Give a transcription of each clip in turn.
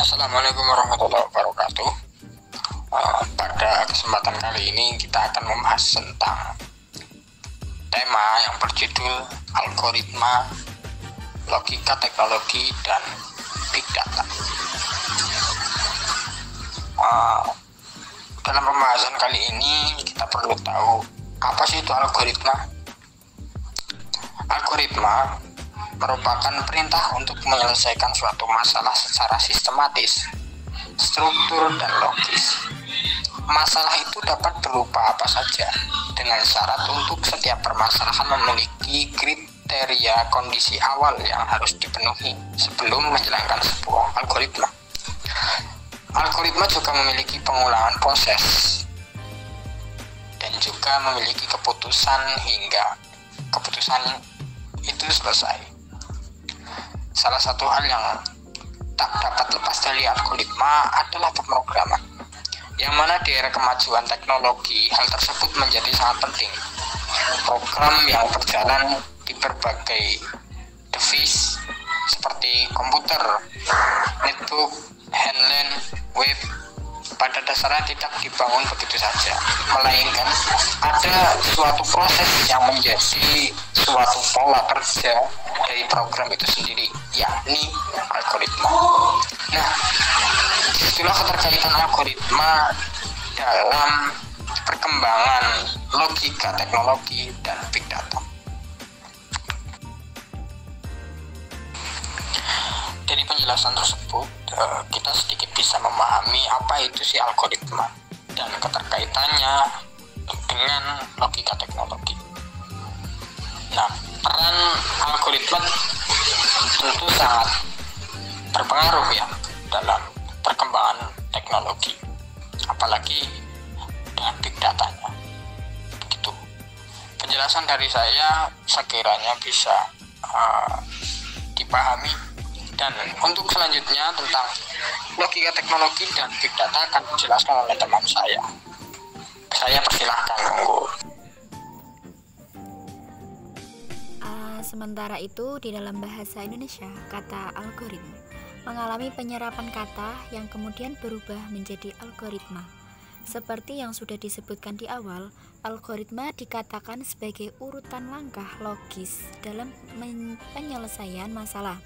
Assalamualaikum warahmatullahi wabarakatuh. Pada kesempatan kali ini kita akan membahas tentang tema yang berjudul algoritma, logika teknologi, dan big data. Dalam pembahasan kali ini kita perlu tahu apa sih itu algoritma. Algoritma merupakan perintah untuk menyelesaikan suatu masalah secara sistematis, struktur, dan logis. Masalah itu dapat berupa apa saja, dengan syarat untuk setiap permasalahan memiliki kriteria kondisi awal yang harus dipenuhi sebelum menjalankan sebuah algoritma. Algoritma juga memiliki pengulangan proses dan juga memiliki keputusan hingga keputusan itu selesai. Salah satu hal yang tak dapat lepas dari algoritma adalah pemrograman, yang mana di era kemajuan teknologi hal tersebut menjadi sangat penting. Program yang berjalan di berbagai device seperti komputer, netbook, handphone, web, pada dasarnya tidak dibangun begitu saja, melainkan ada suatu proses yang menjadi suatu pola kerja dari program itu sendiri, yakni algoritma. Nah, itulah keterkaitan algoritma dalam perkembangan logika teknologi dan big data. Dari penjelasan tersebut, kita sedikit bisa memahami apa itu si algoritma dan keterkaitannya dengan logika teknologi. Nah, peran algoritma tentu sangat berpengaruh ya dalam perkembangan teknologi, apalagi dengan big datanya. Begitu. Penjelasan dari saya sekiranya bisa dipahami. Dan untuk selanjutnya tentang logika teknologi dan big data akan dijelaskan oleh teman saya. Saya persilahkan, monggo. Sementara itu, di dalam bahasa Indonesia, kata algoritma mengalami penyerapan kata yang kemudian berubah menjadi algoritma. Seperti yang sudah disebutkan di awal, algoritma dikatakan sebagai urutan langkah logis dalam penyelesaian masalah.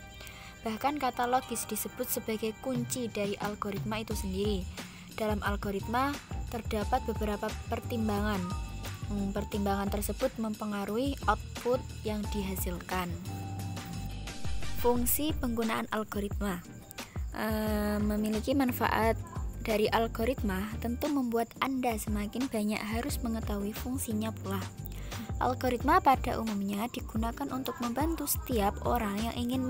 Bahkan kata logis disebut sebagai kunci dari algoritma itu sendiri. Dalam algoritma terdapat beberapa pertimbangan. Pertimbangan tersebut mempengaruhi output yang dihasilkan. Fungsi penggunaan algoritma memiliki manfaat dari algoritma tentu membuat Anda semakin banyak harus mengetahui fungsinya pula. Algoritma pada umumnya digunakan untuk membantu setiap orang yang ingin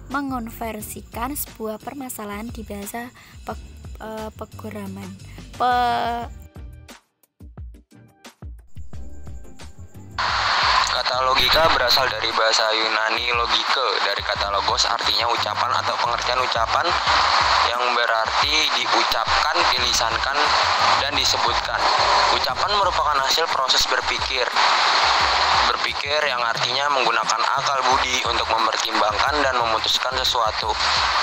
mengonversikan sebuah permasalahan di bahasa pemrograman. Kata logika berasal dari bahasa Yunani logike, dari kata logos artinya ucapan atau pengertian ucapan yang berarti diucapkan, dilisankan, dan disebutkan. Ucapan merupakan hasil proses berpikir yang artinya menggunakan akal budi untuk mempertimbangkan dan memutuskan sesuatu.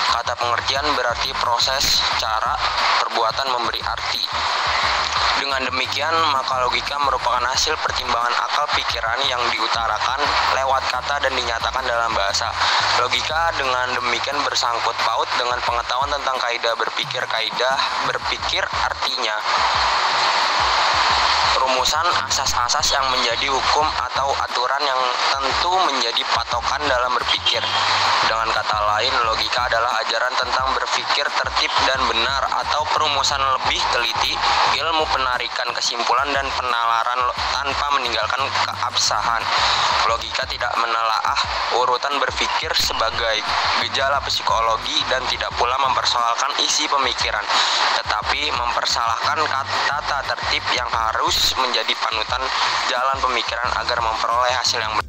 Kata pengertian berarti proses, cara, perbuatan memberi arti. Dengan demikian, maka logika merupakan hasil pertimbangan akal pikiran yang diutarakan lewat kata dan dinyatakan dalam bahasa. Logika dengan demikian bersangkut paut dengan pengetahuan tentang kaidah berpikir. Kaidah berpikir artinya rumusan asas-asas yang menjadi hukum atau aturan yang tentu menjadi patokan dalam berpikir. Dengan kata lain, logika adalah ajaran tentang berpikir tertib dan benar atau perumusan lebih teliti, ilmu penarikan kesimpulan dan penalaran tanpa meninggalkan keabsahan. Logika tidak menelaah urutan berpikir sebagai gejala psikologi dan tidak pula mempersoalkan isi pemikiran, tetapi mempersalahkan tata tertib yang harus menjadi panutan jalan pemikiran agar memperoleh hasil yang benar.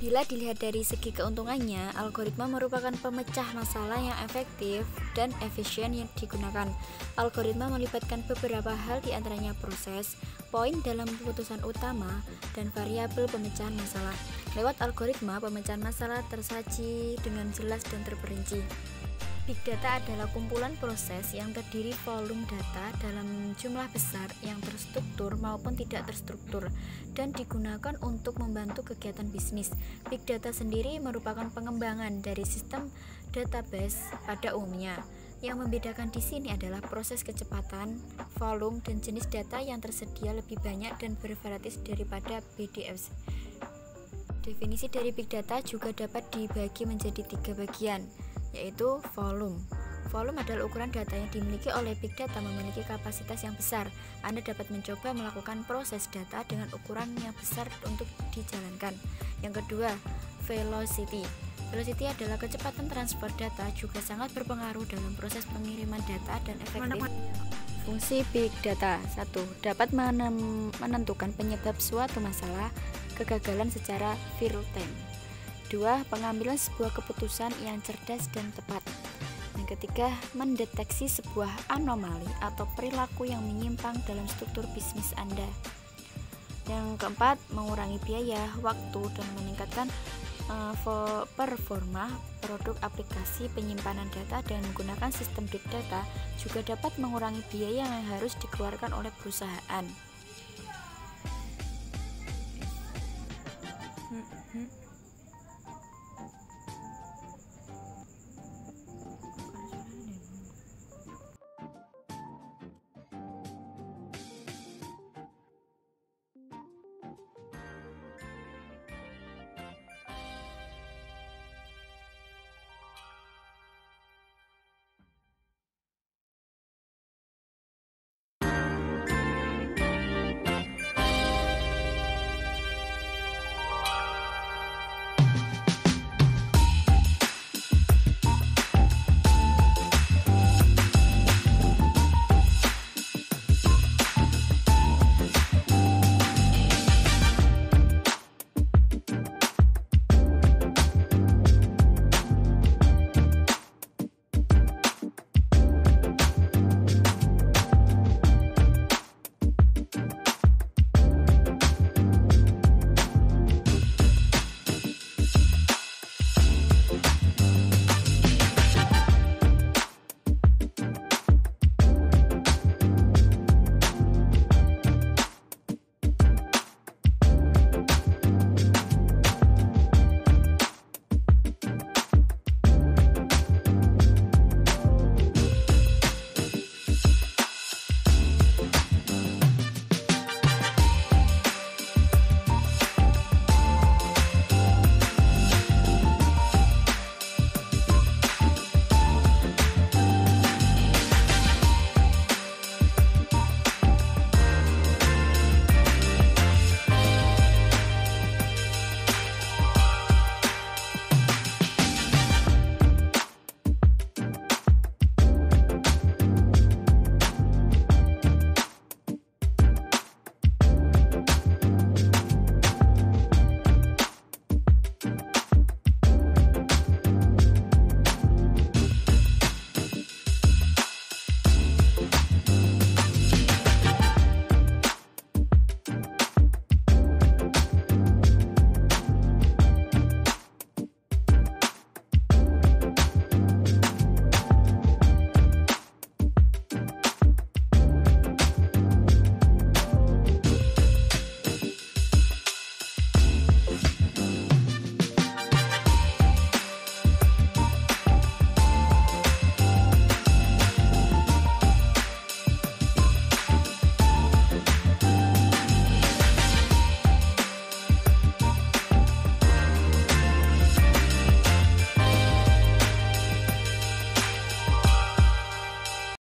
Bila dilihat dari segi keuntungannya, algoritma merupakan pemecah masalah yang efektif dan efisien yang digunakan. Algoritma melibatkan beberapa hal, diantaranya proses, poin dalam keputusan utama, dan variabel pemecahan masalah. Lewat algoritma, pemecahan masalah tersaji dengan jelas dan terperinci. Big data adalah kumpulan proses yang terdiri volume data dalam jumlah besar yang terstruktur maupun tidak terstruktur dan digunakan untuk membantu kegiatan bisnis. Big data sendiri merupakan pengembangan dari sistem database pada umumnya. Yang membedakan di sini adalah proses kecepatan, volume, dan jenis data yang tersedia lebih banyak dan bervariatis daripada BDF. Definisi dari big data juga dapat dibagi menjadi 3 bagian, yaitu volume. Volume adalah ukuran data yang dimiliki oleh big data memiliki kapasitas yang besar. Anda dapat mencoba melakukan proses data dengan ukuran yang besar untuk dijalankan. Yang kedua, velocity. Velocity adalah kecepatan transfer data, juga sangat berpengaruh dalam proses pengiriman data dan efektif. Fungsi big data: 1. Dapat menentukan penyebab suatu masalah, kegagalan secara real time. 2. Pengambilan sebuah keputusan yang cerdas dan tepat. Yang ketiga, mendeteksi sebuah anomali atau perilaku yang menyimpang dalam struktur bisnis Anda. Yang keempat, mengurangi biaya, waktu, dan meningkatkan performa produk aplikasi penyimpanan data. Dengan menggunakan sistem big data juga dapat mengurangi biaya yang harus dikeluarkan oleh perusahaan.